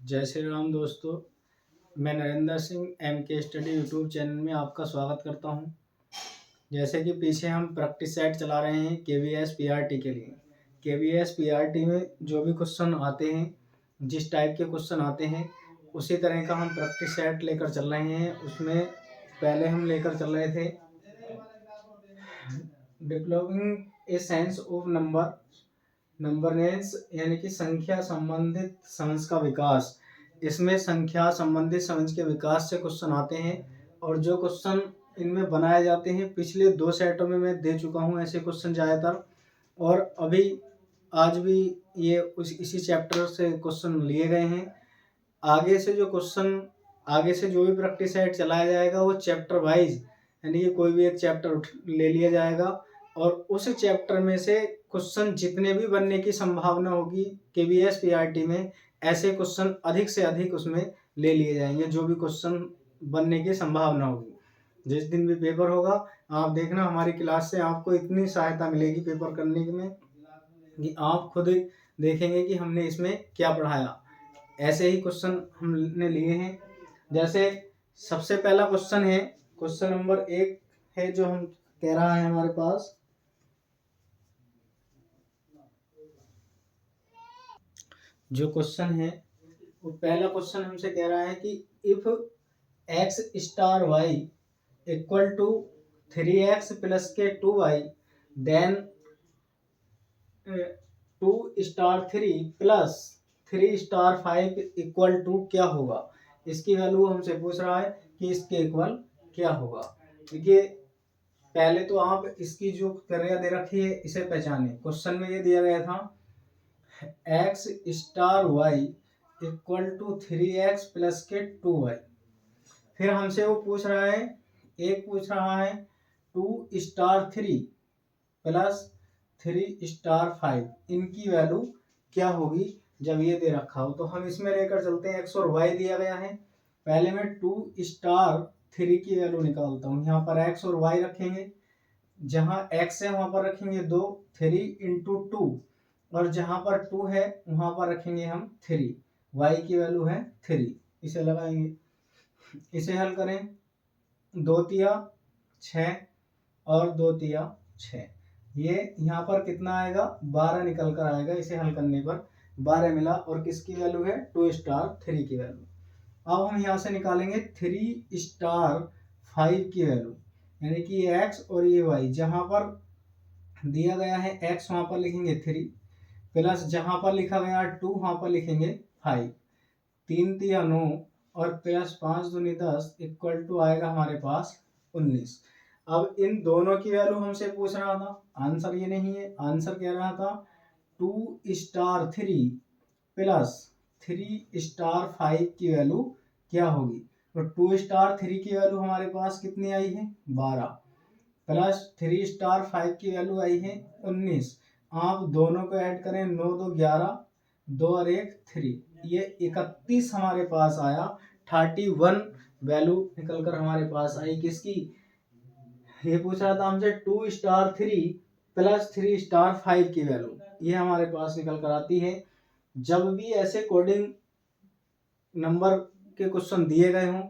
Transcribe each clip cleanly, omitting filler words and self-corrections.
जय श्री राम दोस्तों। मैं Narendra Singh MK study YouTube channel में आपका स्वागत करता हूं। जैसे कि पीछे हम प्रैक्टिस सेट चला रहे हैं KVS PRT के लिए। KVS PRT में जो भी क्वेश्चन आते हैं, जिस टाइप के क्वेश्चन आते हैं उसी तरह का हम प्रैक्टिस सेट लेकर चल रहे हैं। उसमें पहले हम लेकर चल रहे थे डेवलपिंग ए सेंस ऑफ नंबरनेस, यानी कि संख्या संबंधित समझ का विकास। इसमें संख्या संबंधित समझ के विकास से क्वेश्चन आते हैं और जो क्वेश्चन इनमें बनाए जाते हैं पिछले 2 सेटों में मैं दे चुका हूं ऐसे क्वेश्चन ज़्यादातर, और अभी आज भी ये इसी चैप्टर से क्वेश्चन लिए गए हैं। आगे से जो भी प्रैक्टिस सेट चलाया जाएगा वो चैप्टर वाइज, यानी कि कोई भी एक चैप्टर ले लिया जाएगा और उस चैप्टर में से क्वेश्चन जितने भी बनने की संभावना होगी KVS PRT में, ऐसे क्वेश्चन अधिक से अधिक उसमें ले लिए जाएंगे। जो भी क्वेश्चन बनने की संभावना होगी, जिस दिन भी पेपर होगा आप देखना हमारी क्लास से आपको इतनी सहायता मिलेगी पेपर करने में कि आप खुद देखेंगे कि हमने इसमें क्या पढ़ाया। ऐसे ही क्वेश्चन हमने लिए हैं। जैसे सबसे पहला क्वेश्चन है, क्वेश्चन नंबर 1 है जो हम कह रहा है हमारे पास। जो क्वेश्चन है वो पहला क्वेश्चन हमसे कह रहा है कि if x star y equal to 3x plus के 2y then 2 star 3 plus 3 star 5 equal to क्या होगा। इसकी वैल्यू हमसे पूछ रहा है कि इसके इक्वल क्या होगा। देखिए पहले तो आप इसकी जो क्रिया दे रखी है इसे पहचाने। क्वेश्चन में ये दिया गया था x star y equal to 3x plus के 2y। फिर हमसे वो पूछ रहा है, एक पूछ रहा है 2 स्टार 3 प्लस 3 स्टार 5, इनकी वैल्यू क्या होगी जब ये दे रखा हो। तो हम इसमें लेकर चलते हैं, x और y दिया गया है। पहले मैं 2 स्टार 3 की वैल्यू निकालता हूँ। यहाँ पर x और y रखेंगे, जहाँ x है वहां पर रखेंगे 2, 3 इंटू 2, और जहां पर 2 है वहां पर रखेंगे हम 3। y की वैल्यू है 3, इसे लगाएंगे। इसे हल करें, 2 तिया 6 और 2 तिया 6, ये यहाँ पर कितना आएगा 12 निकल कर आएगा। इसे हल करने पर 12 मिला और किसकी वैल्यू है 2 स्टार 3 की वैल्यू। अब हम यहाँ से निकालेंगे 3 स्टार 5 की वैल्यू, यानी कि ये x और ये y। जहां पर दिया गया है x वहां पर लिखेंगे 3, प्लस जहां पर लिखा गया 2 वहां पर लिखेंगे 5। 3 तिया 9 और प्लस 5 दूनी 10 इक्वल टू आएगा हमारे पास 19। अब इन दोनों की वैल्यू हमसे पूछ रहा था, आंसर ये नहीं है। आंसर कह रहा था 2 स्टार 3 प्लस 3 स्टार 5 की वैल्यू क्या होगी। तो 2 स्टार 3 की वैल्यू हमारे पास कितनी आई है 12, प्लस 3 स्टार 5 की वैल्यू आई है 19। आप दोनों को ऐड करें, 9 2 11, 2 और 1 3, ये 31 हमारे पास आया। 31 वैल्यू निकल कर हमारे पास आई किसकी। ये पूछ रहा था हमसे 2 स्टार 3 प्लस 3 स्टार 5 की वैल्यू, ये हमारे पास निकल कर आती है। जब भी ऐसे कोडिंग नंबर के क्वेश्चन दिए गए हों,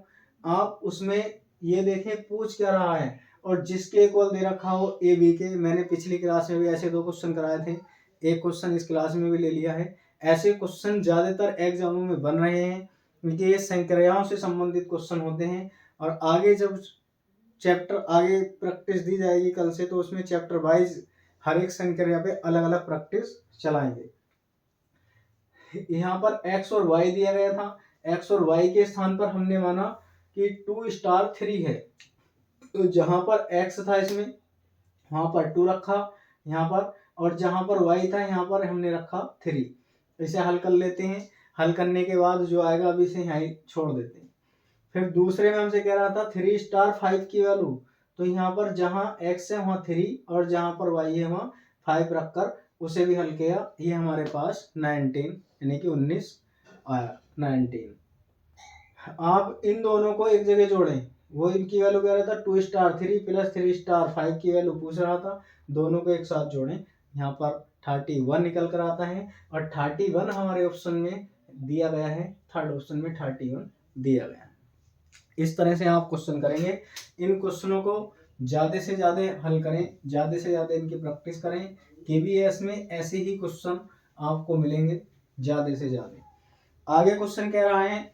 आप उसमें ये देखें पूछ क्या रहा है, और जिसके इक्वल दे रखा हो ए बी के। मैंने पिछली क्लास में भी ऐसे 2 क्वेश्चन कराए थे, एक क्वेश्चन इस क्लास में भी ले लिया है। ऐसे क्वेश्चन ज्यादातर एग्जामों में बन रहे हैं क्योंकि ये संक्रियाओं से संबंधित क्वेश्चन होते हैं। और आगे जब चैप्टर आगे प्रैक्टिस दी जाएगी कल से, तो उसमें चैप्टर वाइज हर एक संक्रिया पे अलग अलग प्रैक्टिस चलाएंगे। यहाँ पर x और y दिया गया था, x और y के स्थान पर हमने माना कि 2 स्टार 3 है, तो जहां पर x था इसमें वहां पर 2 रखा यहाँ पर, और जहां पर y था यहाँ पर हमने रखा 3। इसे हल कर लेते हैं। हल करने के बाद जो आएगा अभी इसे यहाँ छोड़ देते हैं। फिर दूसरे में हमसे कह रहा था 3 स्टार 5 की वैल्यू, तो यहाँ पर जहां x है वहां 3 और जहां पर y है वहां 5 रखकर उसे भी हल किया। ये हमारे पास 19 यानी कि 19 आया 19। आप इन दोनों को एक जगह जोड़ें, वो इनकी वैल्यू कह रहा था 2 स्टार 3 प्लस 3 स्टार 5 की वैल्यू पूछ रहा था। दोनों को एक साथ जोड़ें, यहाँ पर 31 निकल कर आता है। और 31 हमारे ऑप्शन में दिया गया है, थर्ड ऑप्शन में 31 दिया गया है। इस तरह से आप क्वेश्चन करेंगे। इन क्वेश्चनों को ज़्यादा से ज़्यादा हल करें, ज़्यादा से ज़्यादा इनकी प्रैक्टिस करें। KVS में ऐसे ही क्वेश्चन आपको मिलेंगे ज़्यादा से ज़्यादा। आगे क्वेश्चन कह रहा है,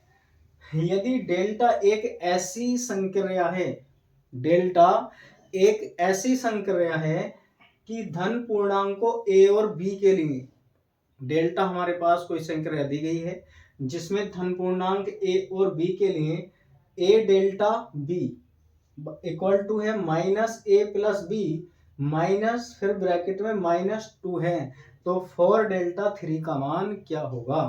यदि डेल्टा एक ऐसी संक्रिया है, डेल्टा एक ऐसी संक्रिया है कि धन पूर्णांकों A और B के लिए, डेल्टा हमारे पास कोई संक्रिया दी गई है जिसमें धन पूर्णांक A और B के लिए A delta B equal to है -A प्लस B माइनस फिर ब्रैकेट में -2 है, तो 4 डेल्टा 3 का मान क्या होगा?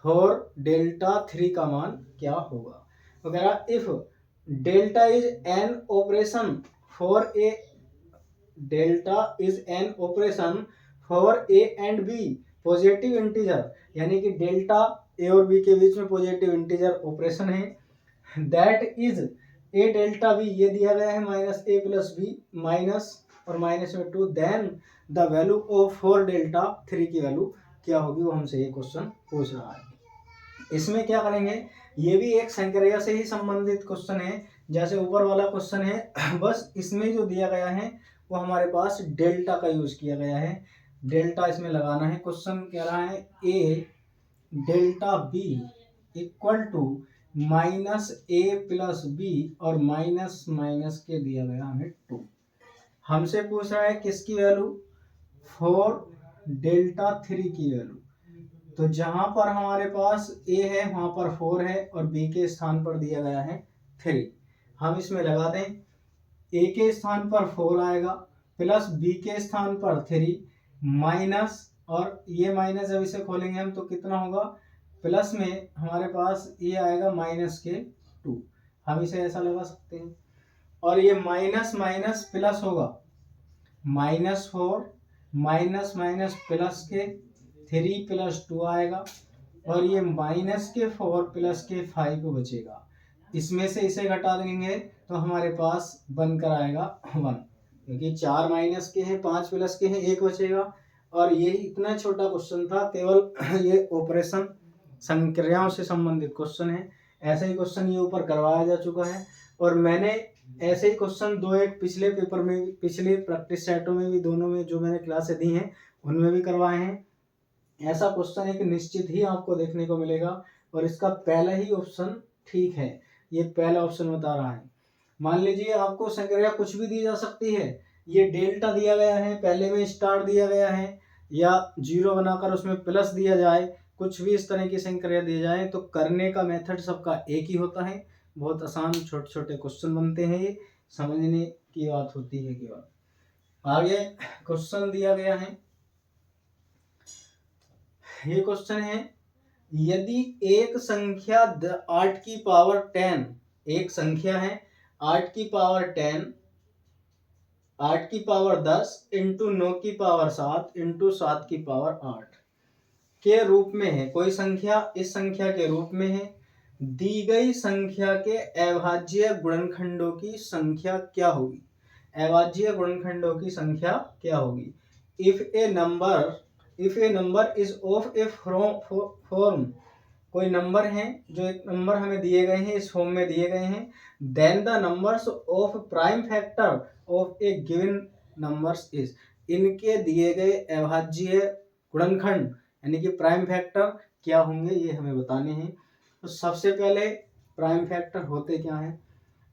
4 डेल्टा 3 का मान क्या होगा? वगैरह if delta is an operation for a, delta is an operation for a and b positive integer, यानी कि डेल्टा ए और बी के बीच में पॉजिटिव इंटीजर ऑपरेशन है, that is a delta b, ये दिया गया है -A प्लस बी माइनस और -2, then the value of 4 delta 3 की वैल्यू क्या होगी, वो हमसे ये क्वेश्चन पूछ रहा है। इसमें क्या करेंगे, ये भी एक संक्रिया से ही संबंधित क्वेश्चन है जैसे ऊपर वाला क्वेश्चन है, बस इसमें जो दिया गया है वो हमारे पास डेल्टा का यूज किया गया है, डेल्टा इसमें लगाना है। क्वेश्चन कह रहा है A delta B equal to -A plus B और माइनस माइनस के दिया गया हमें 2। हमसे पूछ रहा है किसकी वैल्यू, 4 डेल्टा 3 की वैल्यू। तो जहां पर हमारे पास A है वहां पर 4 है और B के स्थान पर दिया गया है 3। हम इसमें लगा दें, A के स्थान पर 4 आएगा प्लस B के स्थान पर 3 माइनस, और ये माइनस जब इसे खोलेंगे हम तो कितना होगा, प्लस में हमारे पास ये आएगा -2। हम इसे ऐसा लगा सकते हैं, और ये माइनस माइनस प्लस होगा, -4 माइनस माइनस प्लस के 3 प्लस 2 आएगा, और ये माइनस के 4 प्लस के 5 बचेगा। इसमें से इसे घटा देंगे तो हमारे पास बनकर आएगा 1, क्योंकि 4 माइनस के हैं, 5 प्लस के हैं, 1 बचेगा। और ये इतना छोटा क्वेश्चन था, केवल ये ऑपरेशन संक्रियाओं से संबंधित क्वेश्चन है। ऐसे ही क्वेश्चन ये ऊपर करवाया जा चुका है, और मैंने ऐसे ही क्वेश्चन 2-1 पिछले पेपर में, पिछले प्रैक्टिस सेटों में भी, दोनों में जो मैंने क्लासें दी हैं उनमें भी करवाए हैं। ऐसा क्वेश्चन एक निश्चित ही आपको देखने को मिलेगा, और इसका पहला ही ऑप्शन ठीक है, ये पहला ऑप्शन बता रहा है। मान लीजिए आपको संक्रिया कुछ भी दी जा सकती है, ये डेल्टा दिया गया है, पहले में स्टार दिया गया है, या 0 बनाकर उसमें प्लस दिया जाए, कुछ भी इस तरह की संक्रिया दी जाए, तो करने का मेथड सबका एक ही होता है। बहुत आसान छोटे छोटे क्वेश्चन बनते हैं, ये समझने की बात होती है केवल। आगे क्वेश्चन दिया गया है, ये क्वेश्चन है, यदि एक संख्या 8 की पावर 10, एक संख्या है 8 की पावर 10, 8 की पावर 10 इंटू 9 की पावर 7 इंटू 7 की पावर 8 के रूप में है, कोई संख्या इस संख्या के रूप में है, दी गई संख्या के अभाज्य गुणनखंडों की संख्या क्या होगी? अभाज्य गुणनखंडों की संख्या क्या होगी? If A number is of A form, कोई नंबर है जो एक नंबर हमें दिए गए हैं, इस फॉर्म में दिए गए हैं, then the numbers of prime factor of a given numbers is, इनके दिए गए अभाज्य गुणनखंड यानी कि प्राइम फैक्टर क्या होंगे, ये हमें बताने हैं। तो सबसे पहले प्राइम फैक्टर होते क्या हैं?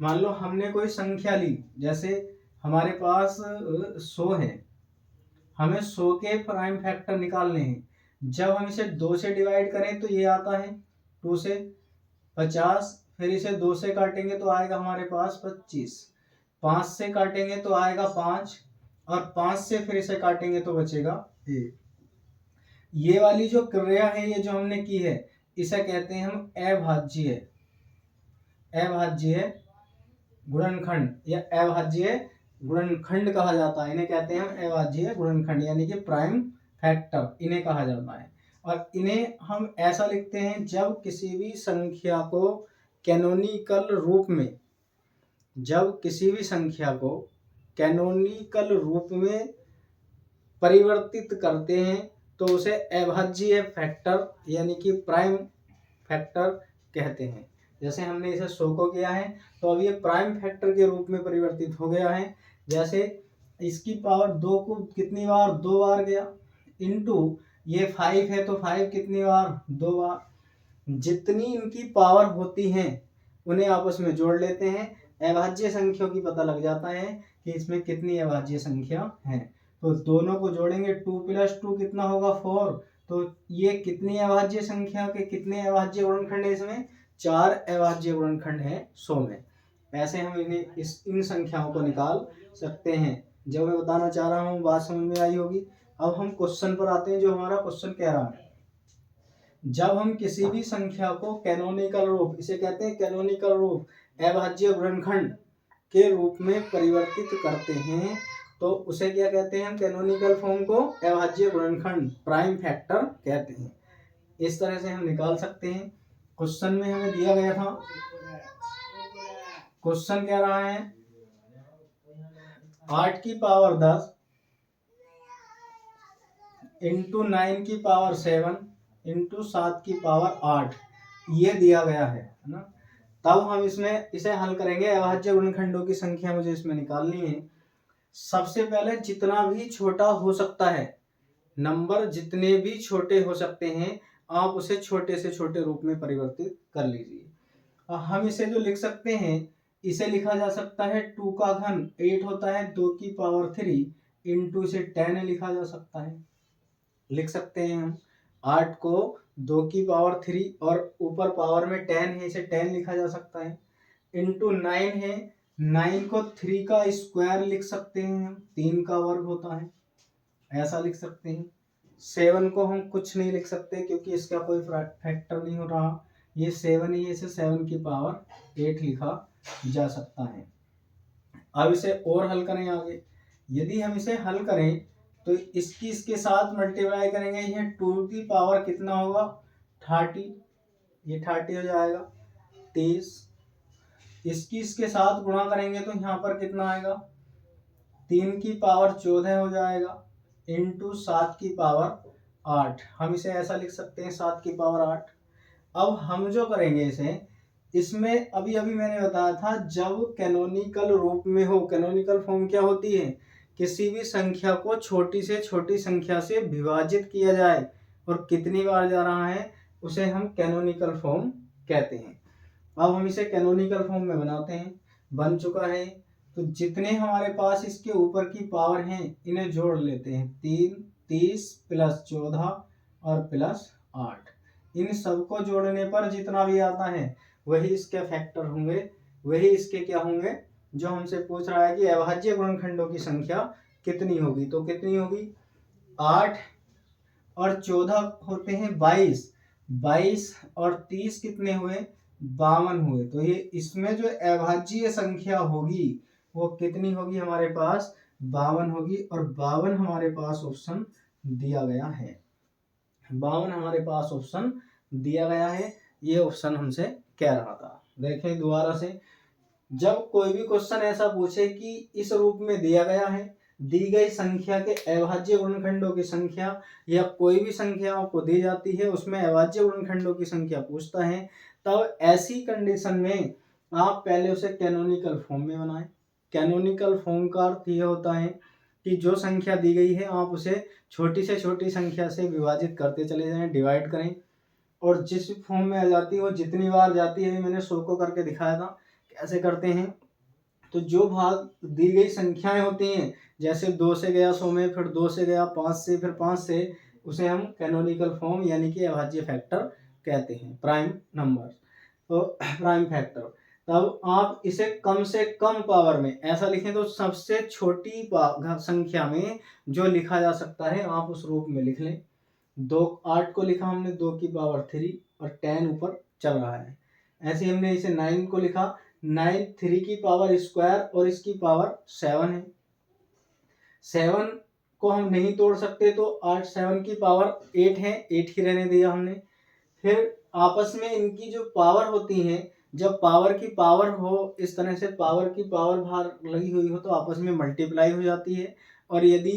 मान लो हमने कोई संख्या ली, जैसे हमारे पास 100 है, हमें 100 के प्राइम फैक्टर निकालने हैं। जब हम इसे 2 से डिवाइड करें तो ये आता है 2 से 50, फिर इसे 2 से काटेंगे तो आएगा हमारे पास 25, 5 से काटेंगे तो आएगा 5, और 5 से फिर इसे काटेंगे तो बचेगा 1। ये वाली जो क्रिया है, ये जो हमने की है, इसे कहते हैं हम अभाज्य गुणनखंड या अभाज्य गुणनखंड कहा जाता है। इन्हें कहते हैं हम अभाज्य गुणनखंड यानी कि प्राइम फैक्टर इन्हें कहा जाता है। और इन्हें हम ऐसा लिखते हैं, जब किसी भी संख्या को कैनोनिकल रूप में, जब किसी भी संख्या को कैनोनिकल रूप में परिवर्तित करते हैं तो उसे अभाज्य फैक्टर यानी कि प्राइम फैक्टर कहते हैं। जैसे हमने इसे 100 को किया है तो अब ये प्राइम फैक्टर के रूप में परिवर्तित हो गया है। जैसे इसकी पावर 2 को कितनी बार, 2 बार गया, इनटू ये 5 है तो 5 कितनी बार, 2 बार। जितनी इनकी पावर होती हैं उन्हें आपस में जोड़ लेते हैं, अभाज्य संख्याओं की पता लग जाता है कि इसमें कितनी अभाज्य संख्या है। तो दोनों को जोड़ेंगे, 2 + 2 कितना होगा, 4। तो ये कितनी अभाज्य संख्या के कितने अभाज्य गुणनखंड है, इसमें 4 अभाज्य गुणनखंड है 100 में। ऐसे हम इन्हें इन संख्याओं को निकाल सकते हैं। जो मैं बताना चाह रहा हूँ बात समझ में आई होगी। अब हम क्वेश्चन पर आते हैं। जो हमारा क्वेश्चन कह रहा है, जब हम किसी भी संख्या को कैनोनिकल रूप, इसे कहते हैं कैनोनिकल रूप, अभाज्य गुणनखंड के रूप में परिवर्तित करते हैं तो उसे क्या कहते हैं, हम कैनोनिकल फॉर्म को अभाज्य गुणनखंड प्राइम फैक्टर कहते हैं। इस तरह से हम निकाल सकते हैं। क्वेश्चन में हमें दिया गया था, क्वेश्चन कह रहा है 8 की पावर 10 इंटू 9 की पावर 7 इंटू 7 की पावर 8, ये दिया गया है ना। तब हम इसमें इसे हल करेंगे। अभाज्य गुणनखंडों की संख्या मुझे इसमें निकालनी है। सबसे पहले जितना भी छोटा हो सकता है, नंबर जितने भी छोटे हो सकते हैं, आप उसे छोटे से छोटे रूप में परिवर्तित कर लीजिए। हम इसे जो लिख सकते हैं, इसे लिखा जा सकता है 2 का घन 8 होता है, 2 की पावर 3 इंटू इसे 10 लिखा जा सकता है। लिख सकते हैं हम 8 को 2 की पावर 3 और ऊपर पावर में 10 है, इसे 10 लिखा जा सकता है, इंटू 9 है, 9 को 3 का स्क्वायर लिख सकते हैं हम, 3 का वर्ग होता है, ऐसा लिख सकते हैं। 7 को हम कुछ नहीं लिख सकते क्योंकि इसका कोई फैक्टर नहीं हो रहा, ये 7 ही है, इसे 7 की पावर 8 लिखा जा सकता है। अब इसे और हल करें आगे। यदि हम इसे हल करें तो इसके साथ मल्टीप्लाई करेंगे, ये 2 की पावर कितना होगा, 30, ये 30 हो जाएगा 30। इसके साथ गुणा करेंगे तो यहाँ पर कितना आएगा, 3 की पावर 14 हो जाएगा इंटू 7 की पावर 8। हम इसे ऐसा लिख सकते हैं 7 की पावर 8। अब हम जो करेंगे इसे, इसमें अभी अभी मैंने बताया था, जब कैनोनिकल रूप में हो, कैनोनिकल फॉर्म क्या होती है, किसी भी संख्या को छोटी से छोटी संख्या से विभाजित किया जाए और कितनी बार जा रहा है, उसे हम कैनोनिकल फॉर्म कहते हैं। अब हम इसे कैनोनिकल फॉर्म में बनाते हैं। बन चुका है तो जितने हमारे पास इसके ऊपर की पावर हैं इन्हें जोड़ लेते हैं, 3, 30 + 14 और + 8। इन सबको जोड़ने पर जितना भी आता है वही इसके फैक्टर होंगे, वही इसके क्या होंगे, जो हमसे पूछ रहा है कि अभाज्य गुणनखंडों की संख्या कितनी होगी। तो कितनी होगी, 8 और 14 होते हैं 22, 22 और 30 कितने हुए, 52 हुए। तो ये इसमें जो अभाज्य संख्या होगी वो कितनी होगी, हमारे पास 52 होगी। और 52 हमारे पास ऑप्शन दिया गया है, 52 हमारे पास ऑप्शन दिया गया है। ये ऑप्शन हमसे कह रहा था। देखें दोबारा से, जब कोई भी क्वेश्चन ऐसा पूछे कि इस रूप में दिया गया है, दी गई संख्या के अभाज्य गुणनखंडों की संख्या, या कोई भी संख्या आपको दी जाती है उसमें अभाज्य गुणनखंडों की संख्या पूछता है, तब ऐसी कंडीशन में आप पहले उसे कैनोनिकल फॉर्म में बनाएं। कैनोनिकल फॉर्म का अर्थ यह होता है कि जो संख्या दी गई है आप उसे छोटी से छोटी संख्या से विभाजित करते चले जाएं, डिवाइड करें, और जिस फॉर्म में आ जाती है वो जितनी बार जाती है, मैंने 100 को करके दिखाया था कैसे करते हैं। तो जो भाग दी गई संख्याएं होती हैं, जैसे 2 से गया 100 में, फिर 2 से गया 5 से, फिर 5 से, उसे हम कैनोनिकल फॉर्म यानी कि अभाज्य फैक्टर कहते हैं, प्राइम नंबर, तो प्राइम फैक्टर। तब आप इसे कम से कम पावर में ऐसा लिखें तो सबसे छोटी संख्या में जो लिखा जा सकता है आप उस रूप में लिख लें। 8 को लिखा हमने 2 की पावर 3 और 10 ऊपर चल रहा है। ऐसे हमने इसे 9 को लिखा, 9 3 की पावर स्क्वायर और इसकी पावर 7 है। 7 को हम नहीं तोड़ सकते तो 8 7 की पावर 8 है, 8 ही रहने दिया हमने। फिर आपस में इनकी जो पावर होती है, जब पावर की पावर हो, इस तरह से पावर की पावर बाहर लगी हुई हो तो आपस में मल्टीप्लाई हो जाती है। और यदि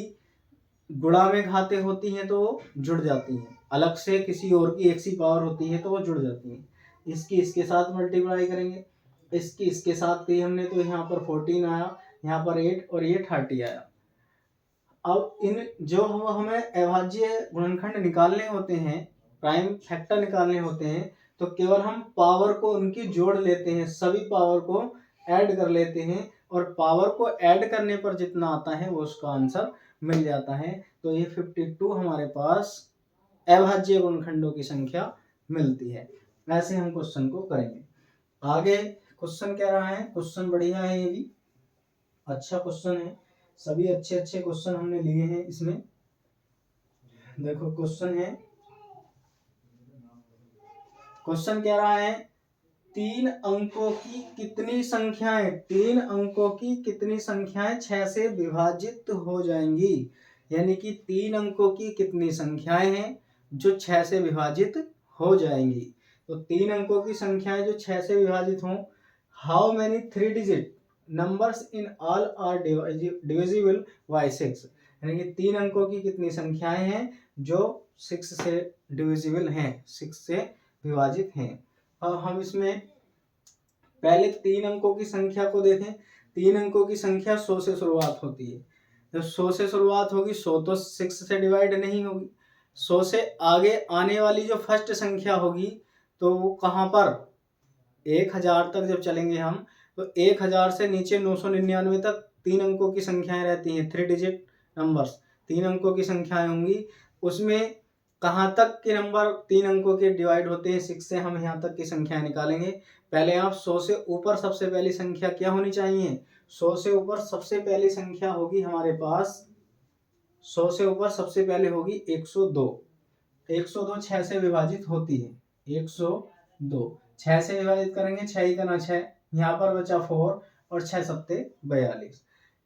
गुणा में घाते होती हैं तो वो जुड़ जाती हैं, अलग से किसी और की एक सी पावर होती है तो वो जुड़ जाती हैं। इसकी इसके साथ मल्टीप्लाई करेंगे, इसकी इसके साथ की हमने तो यहाँ पर 14 आया, यहाँ पर 8 और ये 30 आया। अब इन जो हमें अभाज्य गुणनखंड निकालने होते हैं, प्राइम फैक्टर निकालने होते हैं, तो केवल हम पावर को उनकी जोड़ लेते हैं, सभी पावर को ऐड कर लेते हैं और पावर को ऐड करने पर जितना आता है वो उसका आंसर मिल जाता है। तो ये 52 हमारे पास अभाज्य गुणनखंडों की संख्या मिलती है। ऐसे हम क्वेश्चन को करेंगे। आगे क्वेश्चन कह रहा है, क्वेश्चन बढ़िया है, ये भी अच्छा क्वेश्चन है, सभी अच्छे अच्छे क्वेश्चन हमने लिए हैं इसमें। देखो क्वेश्चन है, क्वेश्चन कह रहा है 3 अंकों की कितनी संख्याएं, 3 अंकों की कितनी संख्याएं 6 से विभाजित हो जाएंगी, यानी कि 3 अंकों की कितनी संख्याएं हैं जो 6 से विभाजित हो जाएंगी। तो 3 अंकों की संख्याएं जो 6 से विभाजित हों, how many 3 digit numbers in all are divisible by 6, यानी कि 3 अंकों की कितनी संख्याएं हैं जो 6 से डिविजिबल हैं, 6 से विभाजित हैं। अब हम इसमें पहले 3 अंकों की संख्या को देखें। 3 अंकों की संख्या 100 से शुरुआत होती है। जब 100 से शुरुआत होगी, 100 तो 6 से डिवाइड नहीं होगी। 100 से आगे आने वाली जो फर्स्ट संख्या होगी तो वो कहाँ पर, 1000 तक जब चलेंगे हम, तो 1000 से नीचे 999 तक 3 अंकों की संख्याएं रहती हैं, 3 डिजिट नंबर्स 3 अंकों की संख्याएं होंगी। उसमें कहाँ तक के नंबर 3 अंकों के डिवाइड होते हैं, 6 से हम यहाँ तक की संख्याएं निकालेंगे। पहले आप 100 से ऊपर सबसे पहली संख्या क्या होनी चाहिए, 100 से ऊपर सबसे पहली संख्या होगी हमारे पास, 100 से ऊपर सबसे पहले होगी 102। 102 6 से विभाजित होती है, 102 6 से विभाजित करेंगे, 6 ही करना 6, यहाँ पर बचा 4 और 6 सत्ते 42।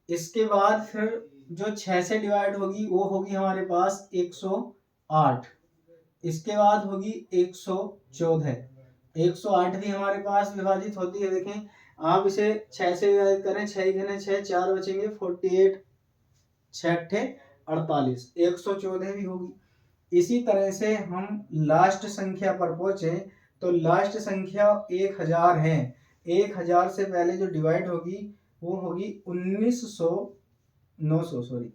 इसके बाद फिर जो 6 से डिवाइड होगी वो होगी हमारे पास 108। इसके बाद होगी 114, 108 भी हमारे पास विभाजित होती है। देखें आप इसे 6 से विभाजित करें, 6 घने 6, 4 बचेंगे, 48 6 48, 114 भी होगी। इसी तरह से हम लास्ट संख्या पर पहुंचे तो लास्ट संख्या 1000 है। 1000 से पहले जो डिवाइड होगी वो होगी 996,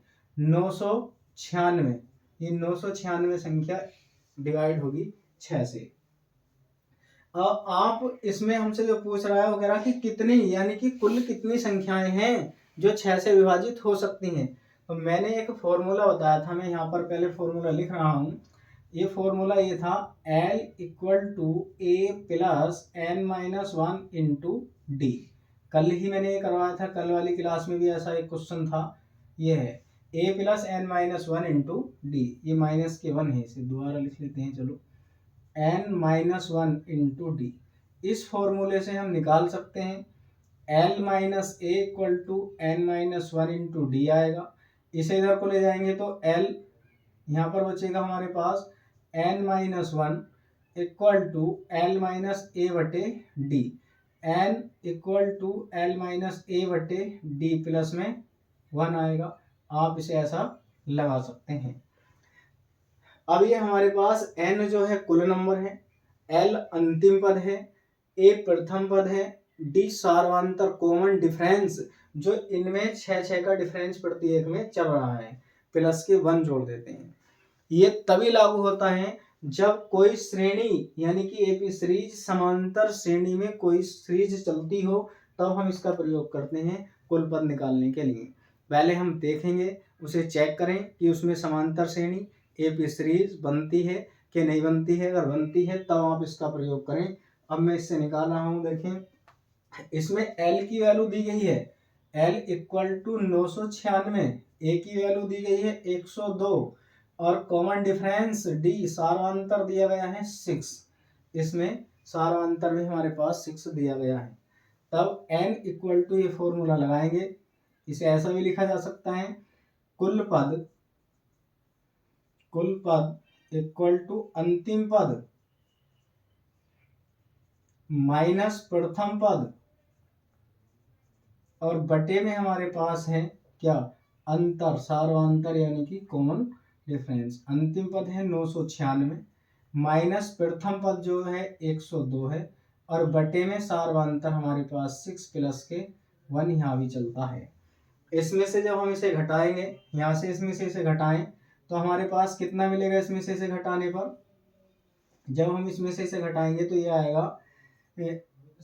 ये 996 संख्या डिवाइड होगी 6 से। अब आप इसमें हमसे जो पूछ रहा है वगैरह कि कितनी, यानी कि कुल कितनी संख्याएं हैं जो 6 से विभाजित हो सकती हैं। तो मैंने एक फॉर्मूला बताया था, मैं यहाँ पर पहले फॉर्मूला लिख रहा हूँ। ये फॉर्मूला ये था L = A + n-1 × D। कल ही मैंने ये करवाया था, कल वाली क्लास में भी ऐसा एक क्वेश्चन था। ये है A + n-1 × D, ये माइनस के 1 है, इसे दोबारा लिख लेते हैं। चलो n-1 × D, इस फॉर्मूले से हम निकाल सकते हैं L - A = n-1 × D आएगा। इसे इधर को ले जाएंगे तो L यहाँ पर बचेगा हमारे पास n-1 = L - A/D, n = L - A/D plus में 1 आएगा। आप इसे ऐसा लगा सकते हैं। अब ये हमारे पास n जो है कुल नंबर है, L अंतिम पद है, A प्रथम पद है, D सार्वंतर कॉमन डिफरेंस, जो इनमें 6 का डिफरेंस प्रति एक में चल रहा है, प्लस के 1 जोड़ देते हैं। ये तभी लागू होता है जब कोई श्रेणी, यानी कि एपी सीरीज समांतर श्रेणी में कोई सीरीज चलती हो, तब हम इसका प्रयोग करते हैं कुल पद निकालने के लिए। पहले हम देखेंगे, उसे चेक करें कि उसमें समांतर श्रेणी एपी सीरीज बनती है कि नहीं बनती है। अगर बनती है तब आप इसका प्रयोग करें। अब मैं इससे निकाल रहा हूँ। देखें इसमें L की वैल्यू दी गई है, L = 996, A की वैल्यू दी गई है 102 और कॉमन डिफरेंस D सार्वंतर दिया गया है 6। इसमें सार्वंतर भी हमारे पास 6 दिया गया है। तब n = ये फॉर्मूला लगाएंगे। इसे ऐसा भी लिखा जा सकता है, कुल पद = अंतिम पद माइनस प्रथम पद और बटे में हमारे पास है क्या, अंतर, सार्वांतर यानी कि कॉमन डिफरेंस। अंतिम पद है 996 माइनस प्रथम पद जो है 102 है, और बटे में सार्वांतर हमारे पास 6 प्लस के 1 यहाँ भी चलता है। इसमें से जब हम इसे घटाएंगे, यहाँ से इसमें से इसे घटाएं तो हमारे पास कितना मिलेगा इसमें से इसे घटाने पर? जब हम इसमें से इसे घटाएंगे तो ये आएगा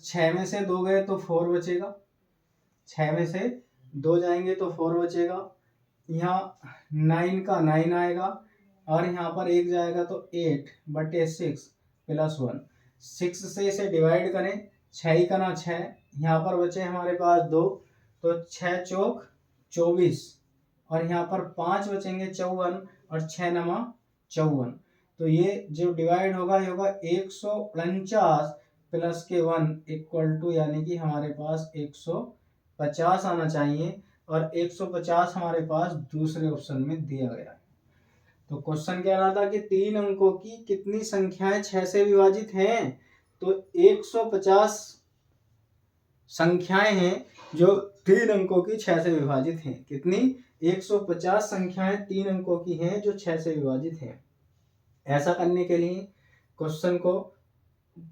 6 में से 2 गए तो 4 बचेगा, 6 में से 2 जाएंगे तो 4 बचेगा, यहाँ 9 का 9 आएगा, और यहाँ पर 1 जाएगा तो 8 बटे 6 प्लस 1। 6 से इसे डिवाइड करें, 6 का ना 6, यहाँ पर बचे हमारे पास 2, तो 6 चौक 24, और यहाँ पर 5 बचेंगे 54, और 6 नमा 54। तो ये जो डिवाइड होगा ये होगा 149 प्लस के 1 इक्वल टू, यानी कि हमारे पास 150 आना चाहिए, और 150 हमारे पास दूसरे ऑप्शन में दिया गया है। तो क्वेश्चन कह रहा था कि 3 अंकों की कितनी संख्याएं 6 से विभाजित हैं? तो 150 संख्याएं हैं जो 3 अंकों की 6 से विभाजित हैं। कितनी? 150 संख्याएं 3 अंकों की हैं जो 6 से विभाजित हैं। ऐसा करने के लिए क्वेश्चन को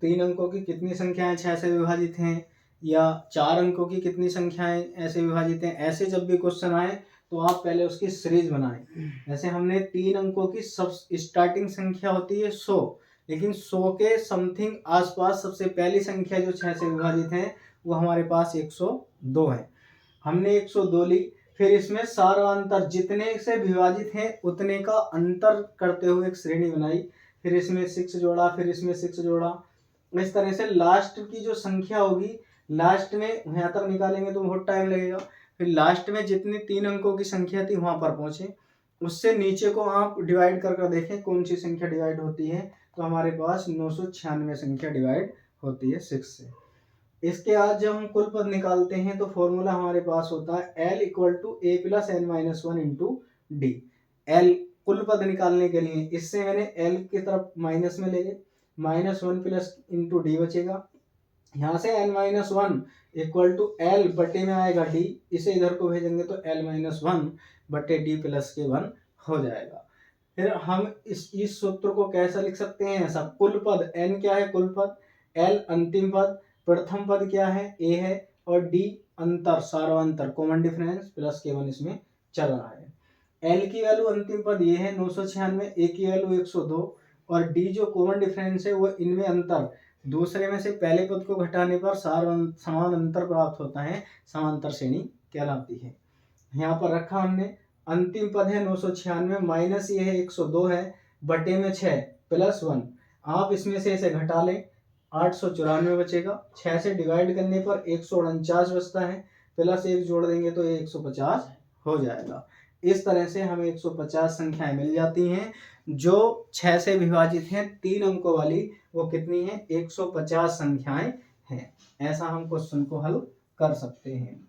3 अंकों की कितनी संख्याएं 6 से विभाजित हैं, या 4 अंकों की कितनी संख्याएं ऐसे विभाजित हैं, ऐसे जब भी क्वेश्चन आए तो आप पहले उसकी सीरीज बनाएं। जैसे हमने 3 अंकों की सब स्टार्टिंग संख्या होती है 100, लेकिन 100 के समथिंग आसपास सबसे पहली संख्या जो 6 से विभाजित है वो हमारे पास 102 है। हमने 102 ली, फिर इसमें सार्वांतर जितने से विभाजित हैं उतने का अंतर करते हुए एक श्रेणी बनाई, फिर इसमें 6 जोड़ा, फिर इसमें 6 जोड़ा। इस तरह से लास्ट की जो संख्या होगी, लास्ट में यहाँ तक निकालेंगे तो बहुत टाइम लगेगा, फिर लास्ट में जितनी 3 अंकों की संख्या थी वहां पर पहुंचे, उससे नीचे को आप डिवाइड कर देखें कौन सी संख्या डिवाइड होती है, तो हमारे पास 996 संख्या डिवाइड होती है 6 से। इसके बाद जब हम कुल पद निकालते हैं तो फॉर्मूला हमारे पास होता है L equal to a plus n minus 1 into d. L कुल पद निकालने के लिए इससे मैंने L की तरफ माइनस में ले गए, -1 प्लस इंटू डी बचेगा, यहाँ से n minus 1 equal to L बटे में आएगा D, इसे इधर को भेजेंगे तो L माइनस 1 बटे D प्लस के 1 हो जाएगा। फिर हम इस सूत्र को कैसा लिख सकते हैं? ऐसा, कुल पद n क्या है? कुल पद, L अंतिम पद, प्रथम पद क्या है? A है, और D अंतर, सार्वांतर, कॉमन डिफरेंस प्लस के 1 इसमें चल रहा है। L की वैल्यू अंतिम पद ये है 996, A की वैल्यू 102, और D जो कॉमन डिफरेंस है वो इनमें अंतर, दूसरे में से पहले पद को घटाने पर समान अंतर प्राप्त होता है, समांतर श्रेणी कहलाती है। यहाँ पर रखा हमने, अंतिम पद है 996 माइनस ये है 102 है, बटे में 6 प्लस 1, आप इसमें से इसे घटा लें, 894 बचेगा, 6 से डिवाइड करने पर 149 बचता है, प्लस 1 जोड़ देंगे तो ये 150 हो जाएगा। इस तरह से हमें 150 संख्याएं मिल जाती हैं जो 6 से विभाजित हैं, 3 अंकों वाली, वो कितनी है? 150 संख्याएं हैं। ऐसा हम क्वेश्चन को हल कर सकते हैं।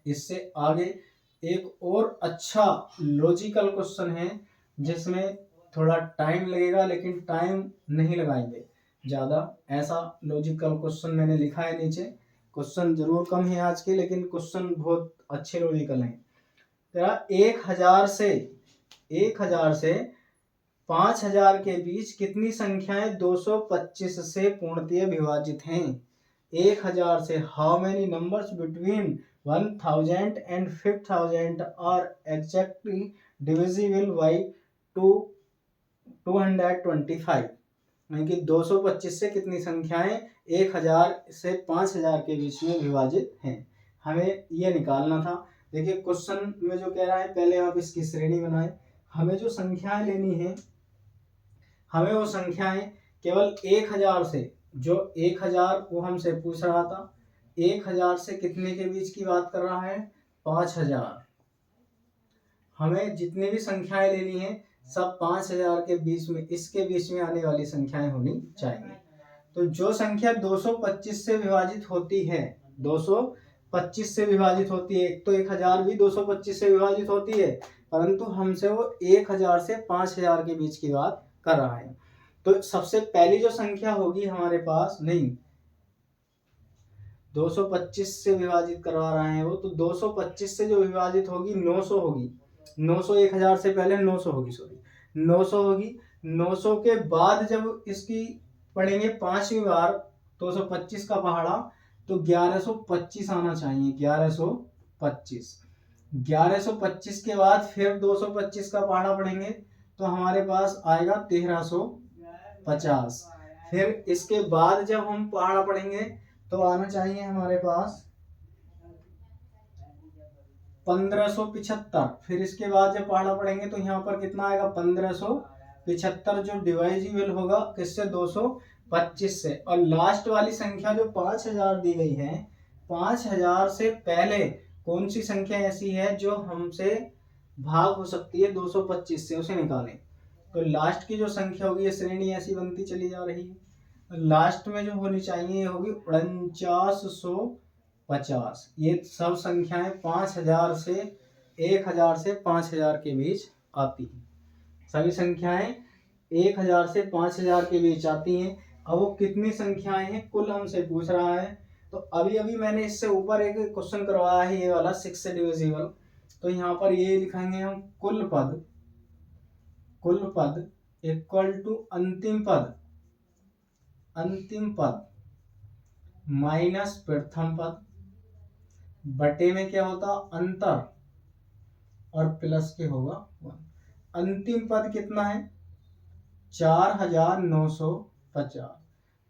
इससे आगे एक और अच्छा लॉजिकल क्वेश्चन है जिसमें थोड़ा टाइम लगेगा, लेकिन टाइम नहीं लगाएंगे ज़्यादा। ऐसा लॉजिकल क्वेश्चन मैंने लिखा है नीचे, क्वेश्चन जरूर कम है आज के, लेकिन क्वेश्चन बहुत अच्छे लॉजिकल हैं। तेरा 1000 से 5000 के बीच कितनी संख्याएं 225 से पूर्णतः विभाजित हैं? 1000 से how many numbers between 1000 and 5000 are exactly divisible by 225? यानी कि 225 से कितनी संख्याएं 1000 से 5000 के बीच में विभाजित हैं, हमें यह निकालना था। देखिए क्वेश्चन में जो कह रहा है, पहले आप इसकी श्रेणी बनाएं। हमें जो संख्याएं लेनी है, हमें वो संख्याएं केवल 1000 से, जो 1000 वो हमसे पूछ रहा था, 1000 से कितने के बीच की बात कर रहा है? 5000। हमें जितनी भी संख्याएं लेनी है सब 5000 के बीच में, इसके बीच में आने वाली संख्याएं होनी चाहिए। तो जो संख्या 225 से विभाजित होती है, 225 से विभाजित होती है, तो 1000 भी 225 से विभाजित होती है, परंतु हमसे वो 1000 से 5000 के बीच की बात कर रहा है। तो सबसे पहली जो संख्या होगी हमारे पास, नहीं, 225 से विभाजित करवा रहे हैं वो, तो 225 से जो विभाजित होगी 900 होगी। 900 1000 से पहले 900 होगी, सॉरी 900 होगी। 900 के बाद जब इसकी पढ़ेंगे 5वीं बार 225 का पहाड़ा, तो 1125 आना चाहिए। 1125 के बाद फिर 225 का पहाड़ा पढ़ेंगे तो हमारे पास आएगा 1350। फिर इसके बाद जब हम पहाड़ा पढ़ेंगे तो आना चाहिए हमारे पास 1575। फिर इसके बाद जब पहाड़ा पढ़ेंगे तो यहाँ पर कितना आएगा 1575, जो डिवाइजिबल होगा किससे 225 से। और लास्ट वाली संख्या जो 5000 दी गई है, 5000 से पहले कौन सी संख्या ऐसी है जो हमसे भाग हो सकती है 225 से, उसे निकालें। तो लास्ट की जो संख्या होगी, ये श्रेणी ऐसी बनती चली जा रही है, लास्ट में जो होनी चाहिए होगी 4950। ये सब संख्याएं 5000 से 1000 से 5000 के बीच आती हैं। सभी संख्याएं 1000 से 5000 के बीच आती हैं। अब वो कितनी संख्याएं हैं कुल हमसे पूछ रहा है। तो अभी अभी मैंने इससे ऊपर एक क्वेश्चन करवाया है, ये वाला 6 से डिविजिबल। तो यहाँ पर ये लिखेंगे हम कुल पद इक्वल टू अंतिम पद माइनस प्रथम पद, बटे में क्या होता अंतर और प्लस के होगा 1। अंतिम पद कितना है 4950,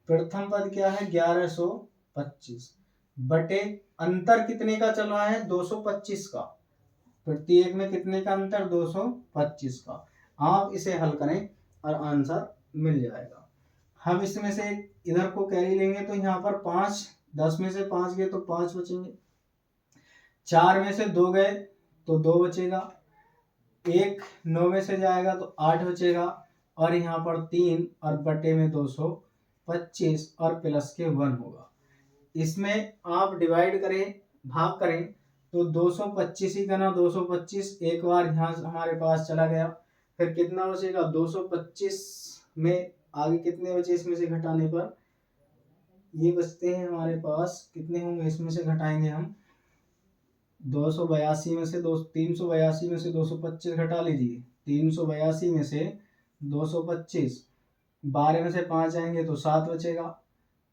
प्रथम पद क्या है 1125, बटे अंतर कितने का चल रहा है 225 का, प्रत्येक में कितने का अंतर 225 का। आप इसे हल करें और आंसर मिल जाएगा। हम इसमें से इधर को कैरी लेंगे तो यहाँ पर 5, 10 में से 5 गए तो 5 बचेंगे, 4 में से 2 गए तो 2 बचेगा, 1 9 में से जाएगा तो 8 बचेगा, और यहाँ पर 3 और बटे में 225 और प्लस के 1 होगा। इसमें आप डिवाइड करें, भाग करें तो 225 ही करना, 225 एक बार यहाँ हमारे पास चला गया, फिर कितना बचेगा 225 में आगे कितने बचे इसमें से घटाने पर, ये बचते हैं हमारे पास, कितने होंगे इसमें से घटाएंगे हम 282 में से 382 में से 225 घटा लीजिए, 382 में से 225, 12 में से 5 जाएंगे तो 7 बचेगा,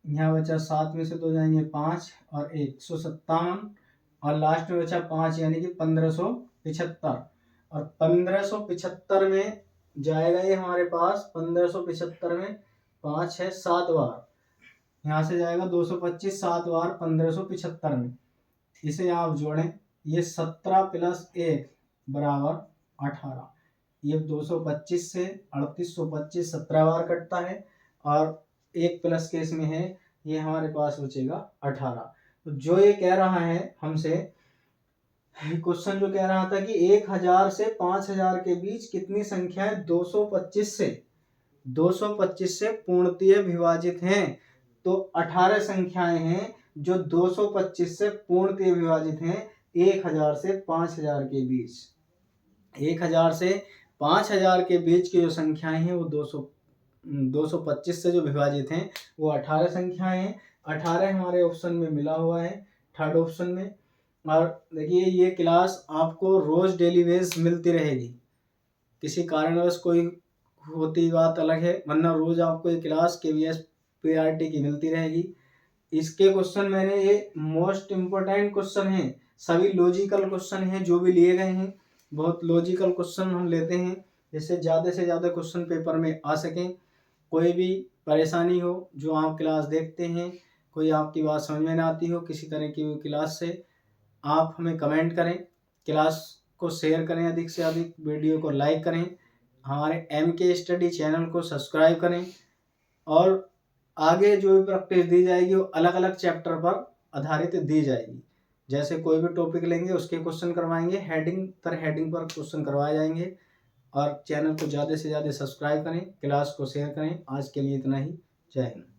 यहाँ बचा 7 में से 2 जाएंगे 5 और 157, और लास्ट में बचा 5 यानी कि 1575। और 1575 में जाएगा ये हमारे पास, 1575 में 5 है 7 बार, यहाँ से जाएगा 225 7 बार 1575 में। इसे आप जोड़ें, ये 17 प्लस 1 बराबर 18, ये 225 से 3825 17 बार कटता है, और 1 प्लस के इसमें है, ये हमारे पास बचेगा 18। तो जो ये कह रहा है हमसे, क्वेश्चन जो कह रहा था कि 1000 से 5000 के बीच कितनी संख्याएं 225 से पूर्णतः विभाजित हैं, तो 18 संख्याएं हैं जो 225 से पूर्णतः विभाजित हैं 1000 से 5000 के बीच। 1000 से 5000 के बीच की जो संख्याएं हैं वो 225 से जो विभाजित हैं वो 18 संख्याएं हैं। 18 हमारे ऑप्शन में मिला हुआ है, थर्ड ऑप्शन में। और देखिए ये क्लास आपको रोज डेली बेस मिलती रहेगी, किसी कारणवश कोई होती बात अलग है, वरना रोज आपको ये क्लास KVS PRT की मिलती रहेगी। इसके क्वेश्चन मैंने ये मोस्ट इम्पोर्टेंट क्वेश्चन हैं, सभी लॉजिकल क्वेश्चन हैं जो भी लिए गए हैं, बहुत लॉजिकल क्वेश्चन हम लेते हैं जिससे ज़्यादा से ज़्यादा क्वेश्चन पेपर में आ सकें। कोई भी परेशानी हो, जो आप क्लास देखते हैं, कोई आपकी बात समझ में ना आती हो किसी तरह की क्लास से, आप हमें कमेंट करें, क्लास को शेयर करें, अधिक से अधिक वीडियो को लाइक करें, हमारे MK स्टडी चैनल को सब्सक्राइब करें, और आगे जो भी प्रैक्टिस दी जाएगी वो अलग अलग चैप्टर पर आधारित दी जाएगी। जैसे कोई भी टॉपिक लेंगे उसके क्वेश्चन करवाएंगे, हेडिंग पर क्वेश्चन करवाए जाएंगे। और चैनल को ज़्यादा से ज़्यादा सब्सक्राइब करें, क्लास को शेयर करें। आज के लिए इतना ही, जय हिंद।